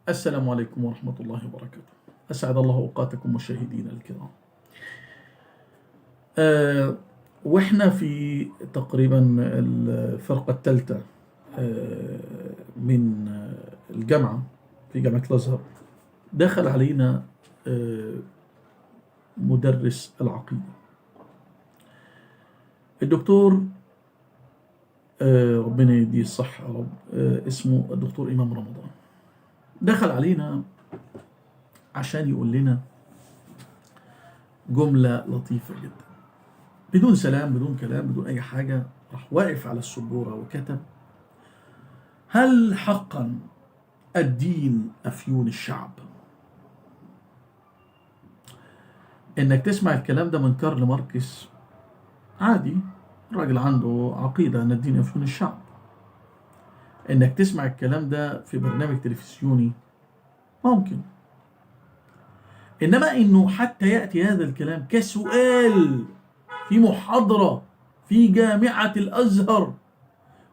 السلام عليكم ورحمة الله وبركاته. أسعد الله أوقاتكم مشاهدينا الكرام. وإحنا في تقريبا الفرقة الثالثة من الجامعة في جامعة الأزهر. دخل علينا مدرس العقيدة الدكتور، ربنا يديه الصحة يا رب، اسمه الدكتور إمام رمضان. دخل علينا عشان يقول لنا جملة لطيفة جدا، بدون سلام، بدون كلام، بدون أي حاجة. راح واقف على السبورة وكتب: هل حقا الدين أفيون الشعب؟ إنك تسمع الكلام ده من كارل ماركس عادي، الراجل عنده عقيدة أن الدين أفيون الشعب. إنك تسمع الكلام ده في برنامج تلفزيوني ممكن، إنما إنه حتى يأتي هذا الكلام كسؤال في محاضرة في جامعة الأزهر،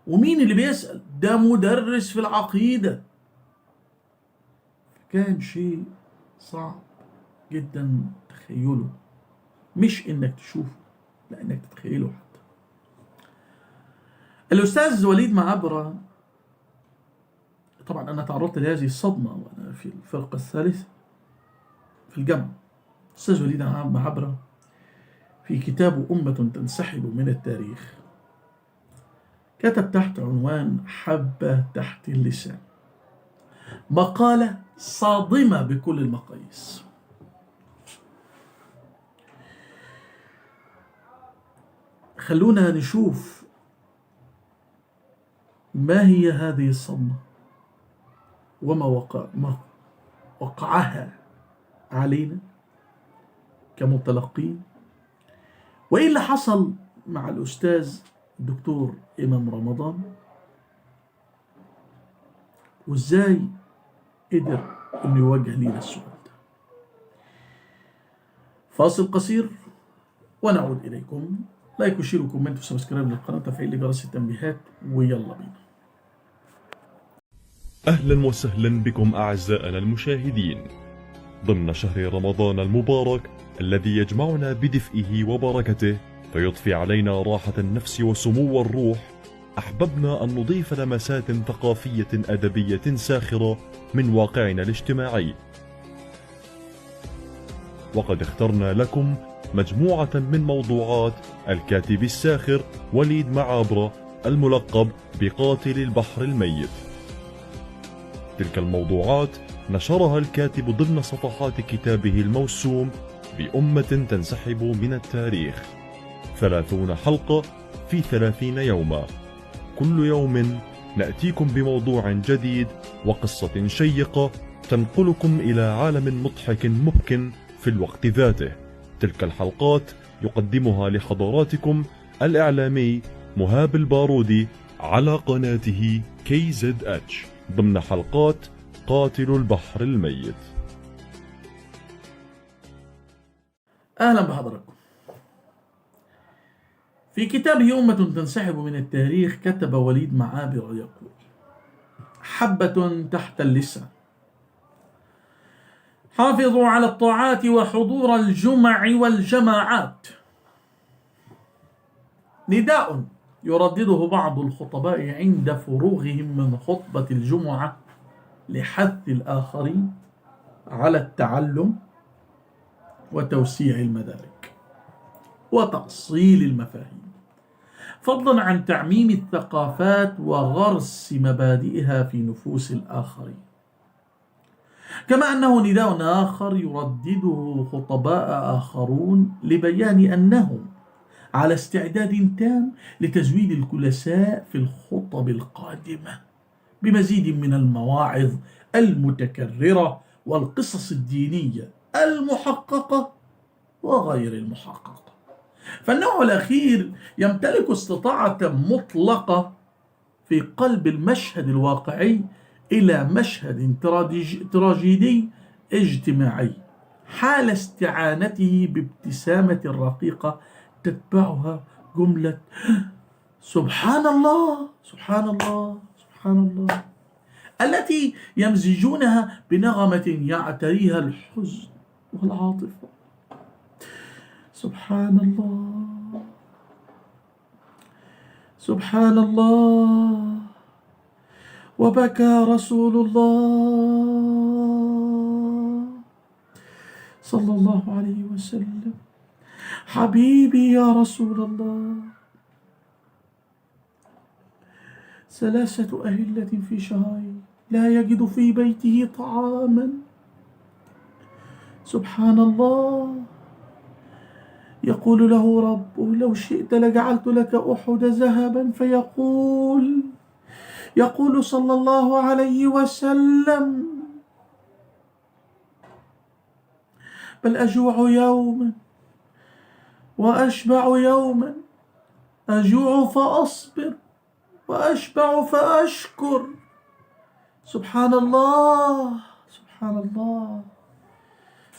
ومين اللي بيسأل؟ ده مدرس في العقيدة. كان شيء صعب جدا تخيله، مش إنك تشوفه، لا إنك تتخيله. حتى الأستاذ وليد معبرة، طبعا أنا تعرضت لهذه الصدمة وأنا في الفرقة الثالثة في الجامعة. الأستاذ وليد معبرة في كتابه أمة تنسحب من التاريخ كتب تحت عنوان حبة تحت اللسان مقالة صادمة بكل المقاييس. خلونا نشوف ما هي هذه الصدمة وما وقعها علينا كمتلقين، وإيه اللي حصل مع الأستاذ الدكتور إمام رمضان، وإزاي قدر أنه يوجه لنا السؤال ده. فاصل قصير ونعود إليكم. لايك وشير وكومنت وسبسكرايب للقناة وتفعيل جرس التنبيهات، ويلا بينا. أهلا وسهلا بكم أعزائنا المشاهدين ضمن شهر رمضان المبارك الذي يجمعنا بدفئه وبركته فيضفي علينا راحة النفس وسمو الروح. أحببنا أن نضيف لمسات ثقافية أدبية ساخرة من واقعنا الاجتماعي، وقد اخترنا لكم مجموعة من موضوعات الكاتب الساخر وليد معابرة الملقب بقاتل البحر الميت. تلك الموضوعات نشرها الكاتب ضمن صفحات كتابه الموسوم بأمة تنسحب من التاريخ، 30 حلقة في 30 يوما. كل يوم نأتيكم بموضوع جديد وقصة شيقة تنقلكم إلى عالم مضحك مبكٍ في الوقت ذاته. تلك الحلقات يقدمها لحضراتكم الإعلامي مهاب البارودي على قناته KZH ضمن حلقات قاتل البحر الميت. أهلا بحضراتكم. في كتابه أمة تنسحب من التاريخ كتب وليد معابر يقول: حبة تحت اللسان، حافظوا على الطاعات وحضور الجمع والجماعات. نداء يردده بعض الخطباء عند فروغهم من خطبة الجمعة لحث الآخرين على التعلم وتوسيع المدارك وتأصيل المفاهيم، فضلا عن تعميم الثقافات وغرس مبادئها في نفوس الآخرين. كما أنه نداء آخر يردده خطباء آخرون لبيان أنهم على استعداد تام لتزويد الجلساء في الخطب القادمة بمزيد من المواعظ المتكررة والقصص الدينية المحققة وغير المحققة. فالنوع الأخير يمتلك استطاعة مطلقة في قلب المشهد الواقعي إلى مشهد تراجيدي اجتماعي، حال استعانته بابتسامة رقيقة تتبعها جملة سبحان الله سبحان الله سبحان الله، التي يمزجونها بنغمة يعتريها الحزن والعاطفة. سبحان الله، سبحان الله. وبكى رسول الله صلى الله عليه وسلم: حبيبي يا رسول الله، 3 أهلة في شهرين لا يجد في بيته طعاما. سبحان الله. يقول له ربه: لو شئت لجعلت لك أحد ذهبا. يقول صلى الله عليه وسلم: بل أجوع يوما وأشبع يوما، أجوع فأصبر وأشبع فأشكر. سبحان الله، سبحان الله.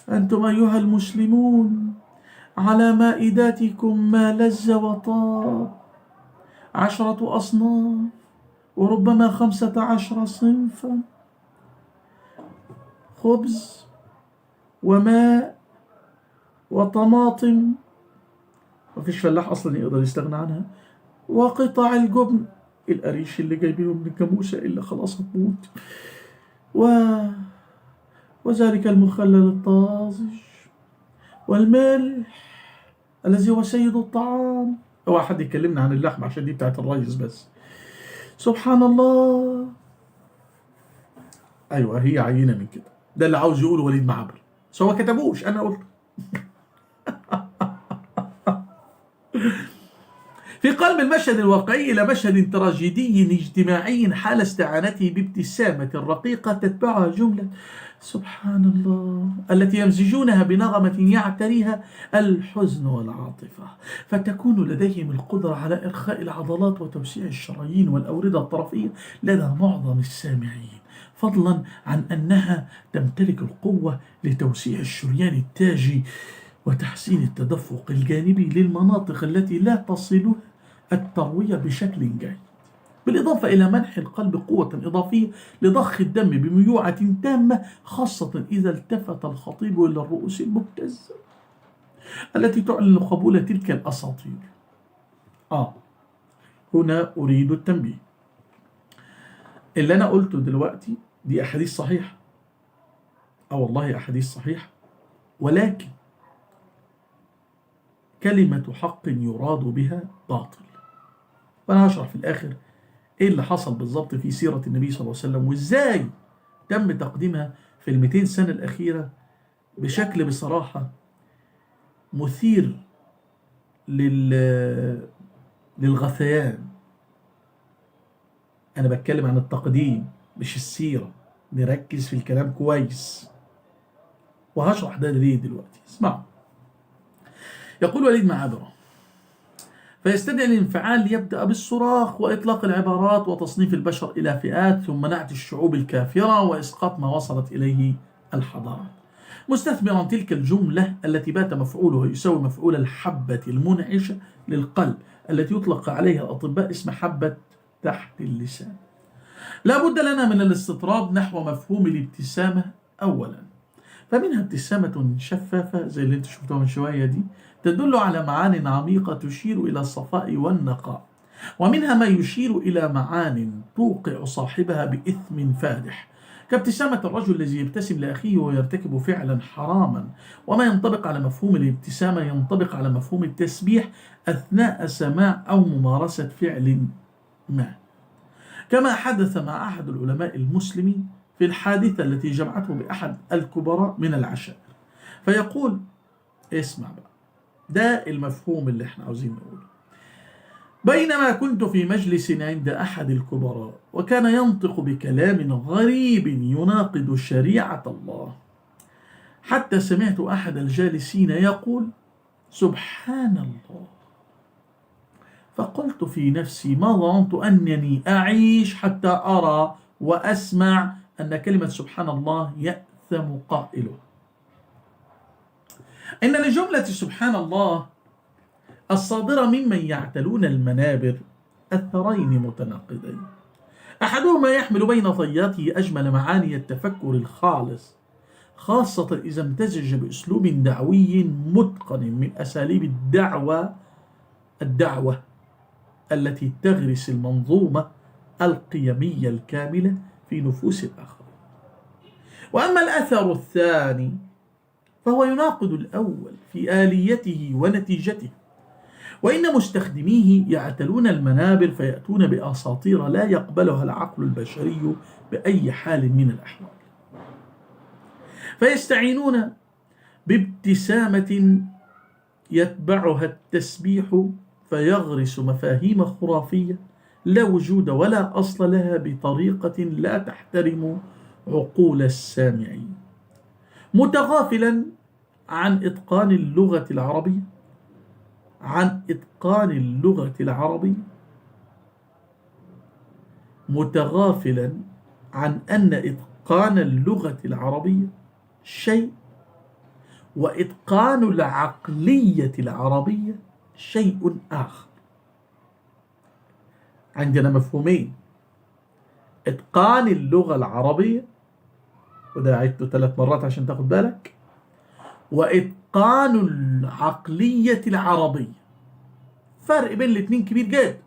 أنتم أيها المسلمون على مائداتكم ما لذ وطاب، 10 أصناف وربما 15 صنفا: خبز وماء وطماطم، ما فيش فلاح أصلا يقدر يستغنى عنها، وقطع الجبن، القريش اللي جايبينه من الجاموسة اللي خلاص هتموت، وذلك المخلل الطازج، والملح الذي هو سيد الطعام. اوعى حد يكلمنا عن اللحم عشان دي بتاعت الريس بس. سبحان الله. ايوه، هي عينه من كده. ده اللي عاوز يقوله وليد معبر، بس هو كتبوش، انا قلت. في قلب المشهد الواقعي إلى مشهد تراجيدي اجتماعي حال استعانته بابتسامة رقيقة تتبعها جملة سبحان الله التي يمزجونها بنغمة يعتريها الحزن والعاطفة، فتكون لديهم القدرة على إرخاء العضلات وتوسيع الشرايين والأوردة الطرفية لدى معظم السامعين، فضلا عن أنها تمتلك القوة لتوسيع الشريان التاجي وتحسين التدفق الجانبي للمناطق التي لا تصلها التروية بشكل جيد، بالإضافة إلى منح القلب قوة إضافية لضخ الدم بميوعة تامة، خاصة إذا التفت الخطيب إلى الرؤوس المهتزة التي تعلن قبول تلك الأساطير. هنا أريد التنبيه، اللي أنا قلته دلوقتي دي أحاديث صحيحة، والله أحاديث صحيحة، ولكن كلمة حق يراد بها باطل. وأنا هشرح في الآخر إيه اللي حصل بالضبط في سيرة النبي صلى الله عليه وسلم، وإزاي تم تقديمها في 200 سنة الأخيرة بشكل بصراحة مثير للغثيان. أنا بتكلم عن التقديم مش السيرة، نركز في الكلام كويس، وهشرح ده ليه دلوقتي. اسمعوا. يقول وليد معبر: فيستدعي الانفعال ليبدأ بالصراخ وإطلاق العبارات وتصنيف البشر إلى فئات، ثم نعت الشعوب الكافرة وإسقاط ما وصلت إليه الحضارات، مستثمرا تلك الجملة التي بات مفعولها يساوي مفعول الحبة المنعشة للقلب التي يطلق عليها الأطباء اسم حبة تحت اللسان. لا بد لنا من الاستطراد نحو مفهوم الابتسامة أولا، فمنها ابتسامة شفافة زي اللي انت شفتوها من شوية دي، تدل على معان عميقة تشير إلى الصفاء والنقاء، ومنها ما يشير إلى معان توقع صاحبها بإثم فادح، كابتسامة الرجل الذي يبتسم لأخيه ويرتكب فعلا حراما، وما ينطبق على مفهوم الابتسامة ينطبق على مفهوم التسبيح أثناء سماع أو ممارسة فعل ما، كما حدث مع أحد العلماء المسلمين في الحادثة التي جمعته بأحد الكبراء من العشائر، فيقول: اسمع بقى، ده المفهوم اللي احنا عاوزين نقوله: بينما كنت في مجلس عند أحد الكبراء وكان ينطق بكلام غريب يناقض شريعة الله، حتى سمعت أحد الجالسين يقول: سبحان الله، فقلت في نفسي: ما ظننت أنني أعيش حتى أرى وأسمع أن كلمة سبحان الله يأثم قائله. إن لجملة سبحان الله الصادرة ممن يعتلون المنابر أثرين متناقضين: أحدهما يحمل بين طياته أجمل معاني التفكر الخالص، خاصة إذا امتزج بأسلوب دعوي متقن من أساليب الدعوة التي تغرس المنظومة القيمية الكاملة في نفوس الآخرين. وأما الأثر الثاني فهو يناقض الأول في آليته ونتيجته، وإن مستخدميه يعتلون المنابر فيأتون بأساطير لا يقبلها العقل البشري بأي حال من الأحوال، فيستعينون بابتسامة يتبعها التسبيح فيغرس مفاهيم خرافية لا وجود ولا أصل لها بطريقة لا تحترم عقول السامعين، متغافلا عن إتقان اللغة العربية، متغافلا عن أن إتقان اللغة العربية شيء وإتقان العقلية العربية شيء آخر. عندنا مفهومين: إتقان اللغة العربية، وده عدته 3 مرات عشان تاخد بالك، وإتقان العقلية العربية. فرق بين الاثنين كبير جدا،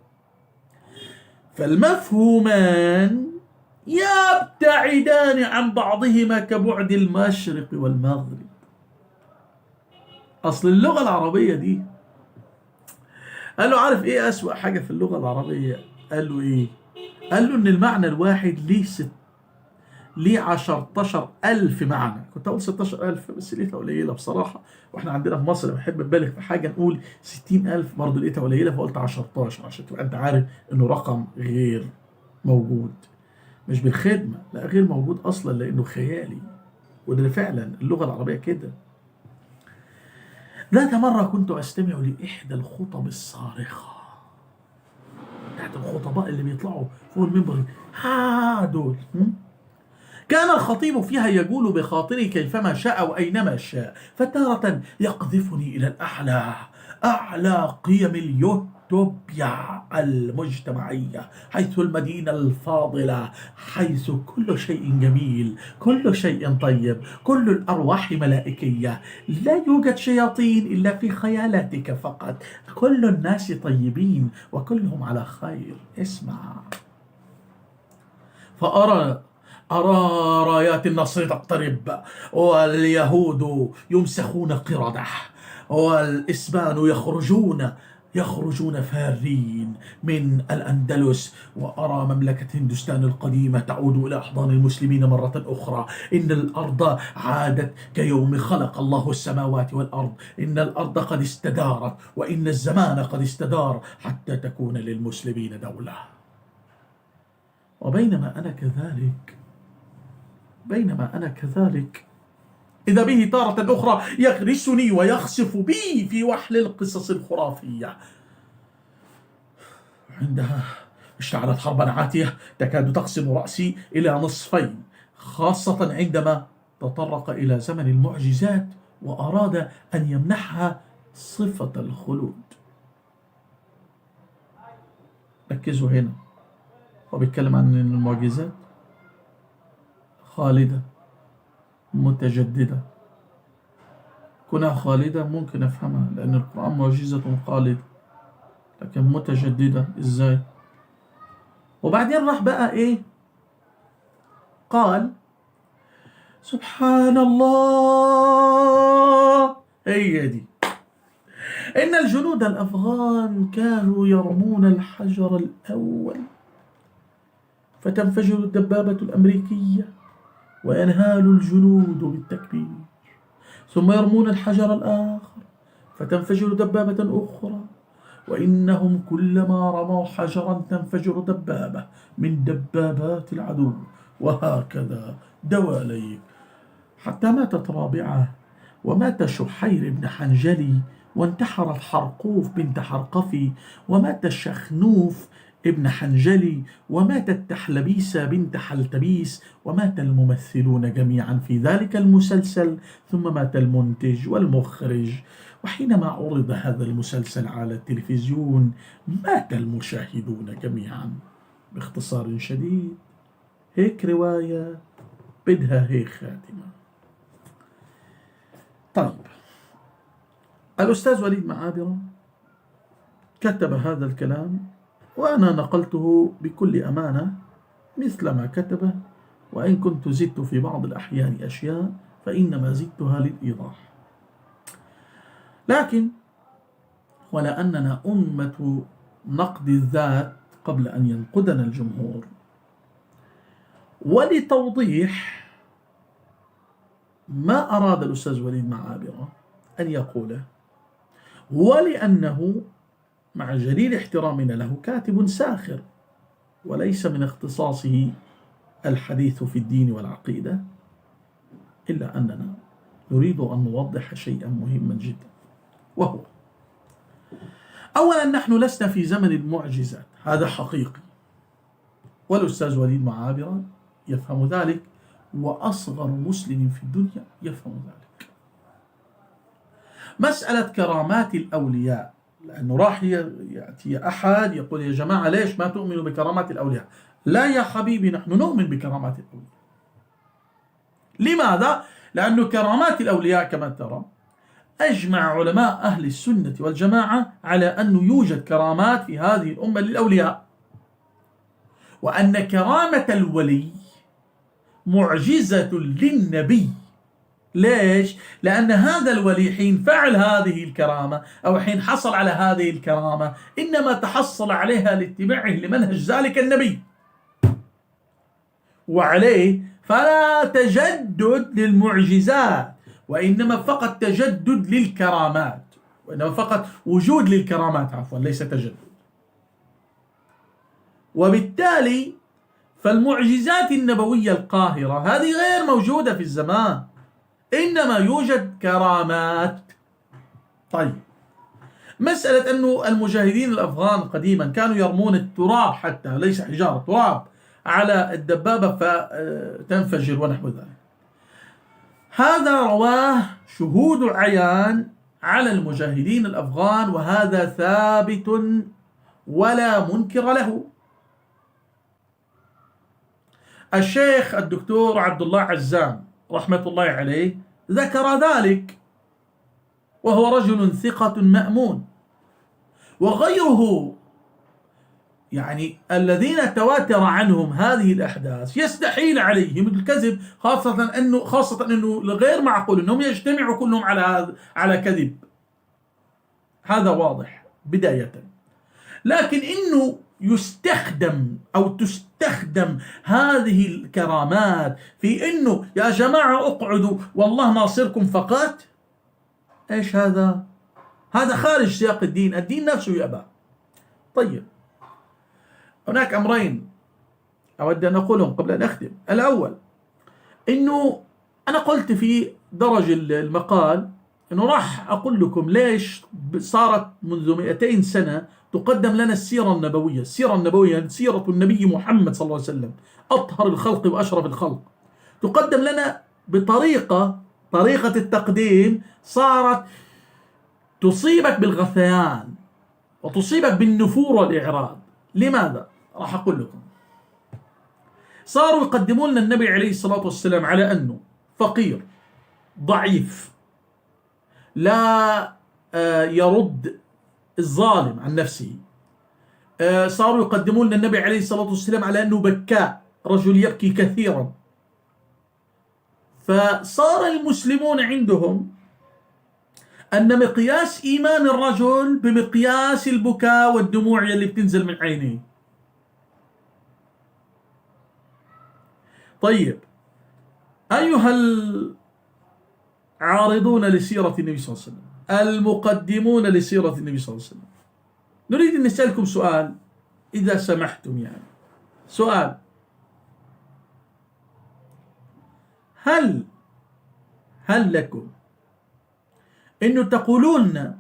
فالمفهومان يبتعدان عن بعضهما كبعد المشرق والمغرب. أصل اللغة العربية دي، قال له عارف إيه أسوأ حاجة في اللغة العربية؟ قال له إيه؟ قال له إن المعنى الواحد ليه 10,000 معنى. كنت أقول 16,000 بس لقيتها قليلة بصراحة، وإحنا عندنا في مصر بنحب نبالغ في حاجة نقول 60,000، برضه لقيتها قليلة فقلت 10 عشان تبقى أنت عارف إنه رقم غير موجود، مش بالخدمة، لا، غير موجود أصلا لأنه خيالي، وده فعلا اللغة العربية كده. ذات مرة كنت أستمع لإحدى الخطب الصارخة بتاعت الخطباء اللي بيطلعوا فوق المنبر دول. كان الخطيب فيها يقول بخاطري كيفما شاء وأينما شاء، فتارة يقذفني إلى أعلى قيم اليوتوبيا المجتمعية، حيث المدينة الفاضلة، حيث كل شيء جميل، كل شيء طيب، كل الأرواح ملائكية، لا يوجد شياطين إلا في خيالاتك فقط، كل الناس طيبين وكلهم على خير. اسمع، فأرى رايات النصر تقترب، واليهود يمسخون قردة، والإسبان يخرجون فارين من الأندلس، وأرى مملكة هندوستان القديمة تعود إلى أحضان المسلمين مرة أخرى. إن الأرض عادت كيوم خلق الله السماوات والأرض، إن الأرض قد استدارت، وإن الزمان قد استدار حتى تكون للمسلمين دولة. وبينما أنا كذلك إذا به تارة أخرى يغرسني ويخسف بي في وحل القصص الخرافية. عندها اشتعلت حربا عاتية تكاد تقسم رأسي إلى نصفين، خاصة عندما تطرق إلى زمن المعجزات وأراد أن يمنحها صفة الخلود. ركزوا هنا، هو بيتكلم عن أن المعجزات خالدة متجددة. كونها خالدة ممكن أفهمها لأن القرآن معجزة خالدة، لكن متجددة إزاي؟ وبعدين راح بقى إيه؟ قال سبحان الله، هي دي. إن الجنود الأفغان كانوا يرمون الحجر الأول فتنفجر الدبابة الأمريكية وينهال الجنود بالتكبير، ثم يرمون الحجر الآخر فتنفجر دبابة أخرى، وإنهم كلما رموا حجرا تنفجر دبابة من دبابات العدو، وهكذا دواليك، حتى ماتت رابعة، ومات شحير بن حنجلي، وانتحرت حرقوف بنت حرقفي، ومات الشخنوف ابن حنجلي، وماتت تحلبيسة بنت حلتبيس، ومات الممثلون جميعا في ذلك المسلسل، ثم مات المنتج والمخرج. وحينما عرض هذا المسلسل على التلفزيون مات المشاهدون جميعا باختصار شديد هيك رواية بدها هيك خاتمة. طيب، الأستاذ وليد معابرة كتب هذا الكلام وأنا نقلته بكل أمانة مثل ما كتبه، وإن كنت زدت في بعض الأحيان أشياء فإنما زدتها للإيضاح. لكن ولأننا أمة نقد الذات قبل أن ينقدنا الجمهور، ولتوضيح ما أراد الأستاذ وليد معابرة أن يقوله، ولأنه مع جليل احترامنا له كاتب ساخر وليس من اختصاصه الحديث في الدين والعقيدة، إلا أننا نريد أن نوضح شيئا مهما جدا، وهو أولا نحن لسنا في زمن المعجزات، هذا حقيقي، والأستاذ وليد معابرة يفهم ذلك، وأصغر مسلم في الدنيا يفهم ذلك. مسألة كرامات الأولياء، لأنه راح يأتي أحد يقول يا جماعة ليش ما تؤمنوا بكرامات الأولياء؟ لا يا حبيبي، نحن نؤمن بكرامات الأولياء. لماذا؟ لأن كرامات الأولياء كما ترى أجمع علماء أهل السنة والجماعة على أنه يوجد كرامات في هذه الأمة للأولياء، وأن كرامة الولي معجزة للنبي. ليش؟ لأن هذا الولي حين فعل هذه الكرامة أو حين حصل على هذه الكرامة إنما تحصل عليها لاتباعه لمنهج ذلك النبي، وعليه فلا تجدد للمعجزات، وإنما فقط تجدد للكرامات، وإنما فقط وجود للكرامات عفوا، ليس تجدد. وبالتالي فالمعجزات النبوية القاهرة هذه غير موجودة في الزمان، إنما يوجد كرامات. طيب، مسألة أنه المجاهدين الأفغان قديما كانوا يرمون التراب، حتى ليس حجارة، تراب على الدبابة فتنفجر ونحو ذلك، هذا رواه شهود عيان على المجاهدين الأفغان، وهذا ثابت ولا منكر له. الشيخ الدكتور عبد الله عزام رحمة الله عليه ذكر ذلك، وهو رجل ثقة مأمون، وغيره يعني الذين تواتر عنهم هذه الأحداث يستحيل عليهم الكذب، خاصة أنه غير معقول أنهم يجتمعوا كلهم على كذب، هذا واضح بداية. لكن إنه يستخدم أو تستخدم هذه الكرامات في إنه يا جماعة اقعدوا والله ناصركم فقط، إيش هذا؟ هذا خارج سياق الدين، الدين نفسه يأبى. طيب، هناك أمرين أود أن أقولهم قبل أن أختم. الأول، إنه أنا قلت في درج المقال إنه راح أقول لكم ليش صارت منذ 200 سنة تقدم لنا السيرة النبوية. السيرة النبوية سيرة النبي محمد صلى الله عليه وسلم أطهر الخلق وأشرف الخلق، تقدم لنا طريقة التقديم صارت تصيبك بالغثيان وتصيبك بالنفور والإعراض. لماذا؟ راح أقول لكم. صاروا يقدمون لنا النبي عليه الصلاة والسلام على أنه فقير ضعيف لا يرد الظالم عن نفسه. صاروا يقدمون لنا النبي عليه الصلاة والسلام على أنه بكاء، رجل يبكي كثيرا. فصار المسلمون عندهم أن مقياس إيمان الرجل بمقياس البكاء والدموع اللي بتنزل من عينيه. طيب، أيها العارضون لسيرة النبي صلى الله عليه وسلم، المقدمون لسيرة النبي صلى الله عليه وسلم، نريد أن نسألكم سؤال إذا سمحتم. يعني سؤال، هل لكم إنه تقولون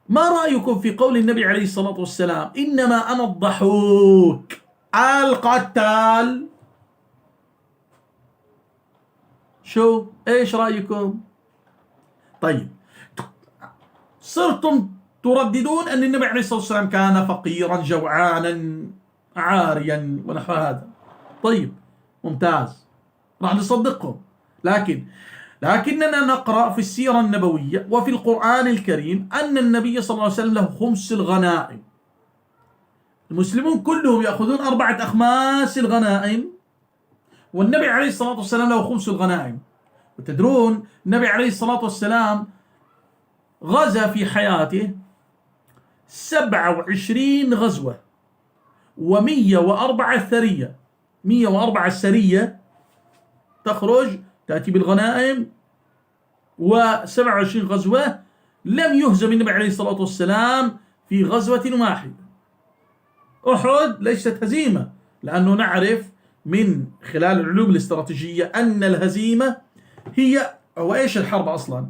ما رأيكم في قول النبي عليه الصلاة والسلام إنما أنا الضحوك القتال؟ إيش رأيكم؟ طيب، صرتم ترددون أن النبي عليه الصلاة والسلام كان فقيرا جوعانا، عاريا ونحو هذا. طيب ممتاز، راح نصدقهم. لكننا نقرأ في السيرة النبوية وفي القرآن الكريم أن النبي صلى الله عليه وسلم له خمس الغنائم. المسلمون كلهم يأخذون 4 أخماس الغنائم، والنبي عليه الصلاة والسلام له خمس الغنائم. وتدرون النبي عليه الصلاة والسلام غزا في حياته 27 غزوة و104 ثرية. 104 سرية تخرج تأتي بالغنائم، و27 غزوة لم يهزم النبي عليه الصلاة والسلام في غزوة واحدة. أحد ليست هزيمة، لأنه نعرف من خلال العلوم الاستراتيجية أن الهزيمة هي أو إيش الحرب أصلا.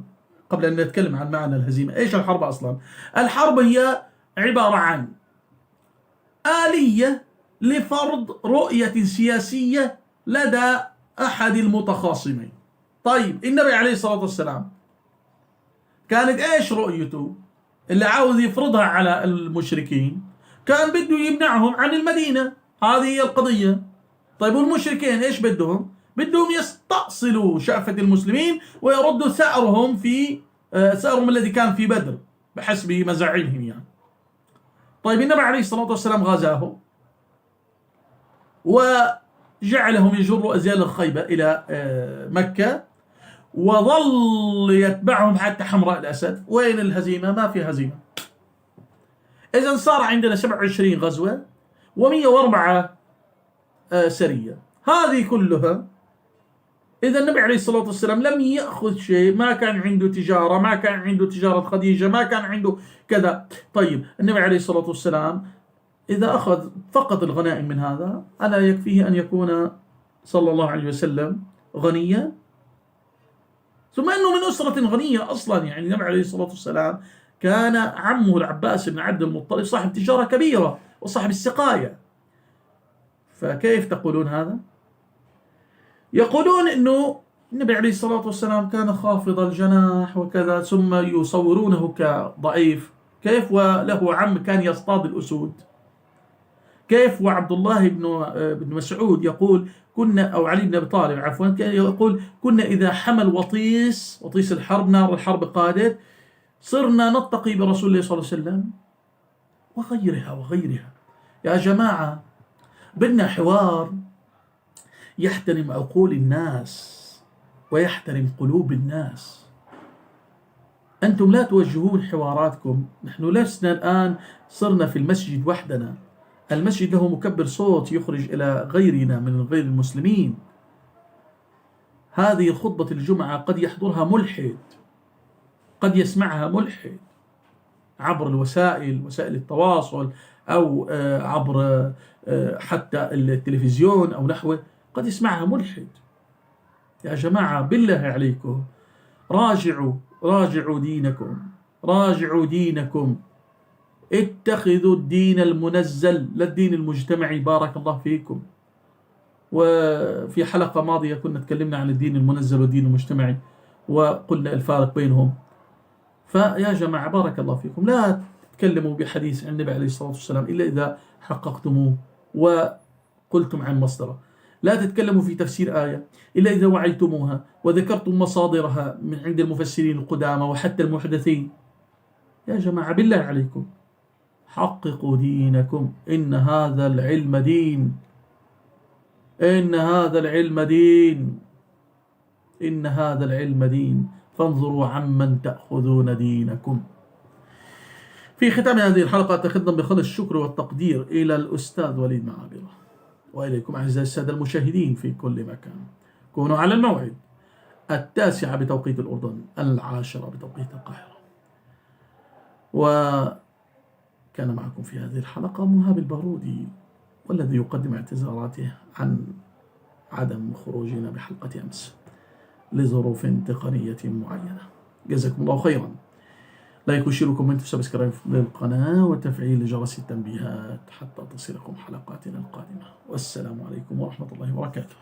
قبل أن نتكلم عن معنى الهزيمة، إيش الحرب أصلا؟ الحرب هي عبارة عن آلية لفرض رؤية سياسية لدى أحد المتخاصمين. طيب النبي عليه الصلاة والسلام كانت إيش رؤيته اللي عاوز يفرضها على المشركين؟ كان بده يمنعهم عن المدينة، هذه هي القضية. طيب والمشركين إيش بدهم يستأصلوا شأفة المسلمين ويردوا ثأرهم الذي كان في بدر بحسب مزاعمهم يعني. طيب النبي عليه الصلاة والسلام غزاهم وجعلهم يجروا أزيال الخيبة إلى مكة، وظل يتبعهم حتى حمراء الأسد. وين الهزيمة؟ ما في هزيمة. إذن صار عندنا 27 غزوة و104 سرية، هذه كلها. إذا النبي عليه الصلاة والسلام لم يأخذ شيء، ما كان عنده تجارة، ما كان عنده تجارة خديجة، ما كان عنده كذا. طيب النبي عليه الصلاة والسلام إذا أخذ فقط الغنائم من هذا، ألا يكفيه أن يكون صلى الله عليه وسلم غنيا؟ ثم أنه من أسرة غنية أصلا. يعني النبي عليه الصلاة والسلام كان عمه العباس بن عبد المطلب صاحب تجارة كبيرة وصاحب السقاية. فكيف تقولون هذا؟ يقولون أنه النبي عليه الصلاة والسلام كان خافض الجناح وكذا، ثم يصورونه كضعيف. كيف وله عم كان يصطاد الأسود؟ كيف وعبد الله بن مسعود يقول كنا، أو علي بن أبي طالب عفوا، كان يقول كنا إذا حمل وطيس الحرب، نار الحرب قادت، صرنا نتقي برسول الله صلى الله عليه وسلم، وغيرها. يا جماعة بدنا حوار يحترم عقول الناس ويحترم قلوب الناس. أنتم لا توجهون حواراتكم. نحن لسنا الآن صرنا في المسجد وحدنا، المسجد له مكبر صوت يخرج إلى غيرنا من غير المسلمين. هذه خطبة الجمعة قد يحضرها ملحد، قد يسمعها ملحد عبر وسائل التواصل، أو عبر حتى التلفزيون أو نحوه، قد يسمعها ملحد. يا جماعة بالله عليكم راجعوا دينكم، اتخذوا الدين المنزل لا الدين المجتمعي. بارك الله فيكم. وفي حلقة ماضية كنا تكلمنا عن الدين المنزل والدين المجتمعي وقلنا الفارق بينهم. فيا جماعة بارك الله فيكم، لا تتكلموا بحديث عن النبي عليه الصلاة والسلام إلا إذا حققتموه وقلتم عن مصدره. لا تتكلموا في تفسير آية إلا إذا وعيتموها وذكرتم مصادرها من عند المفسرين القدامى وحتى المحدثين. يا جماعة بالله عليكم حققوا دينكم. إن هذا العلم دين، فانظروا عمن تأخذون دينكم. في ختام هذه الحلقة أتقدم بخالص الشكر والتقدير إلى الأستاذ وليد معابرة، وإليكم أعزائي السادة المشاهدين في كل مكان. كونوا على الموعد 9 بتوقيت الأردن، 10 بتوقيت القاهرة. وكان معكم في هذه الحلقة مهاب البارودي، والذي يقدم اعتذاراته عن عدم خروجنا بحلقة أمس لظروف تقنية معينة. جزاكم الله خيرا. لايك وشير وكومنت وسبسكرايب للقناة وتفعيل جرس التنبيهات حتى تصلكم حلقاتنا القادمة. والسلام عليكم ورحمة الله وبركاته.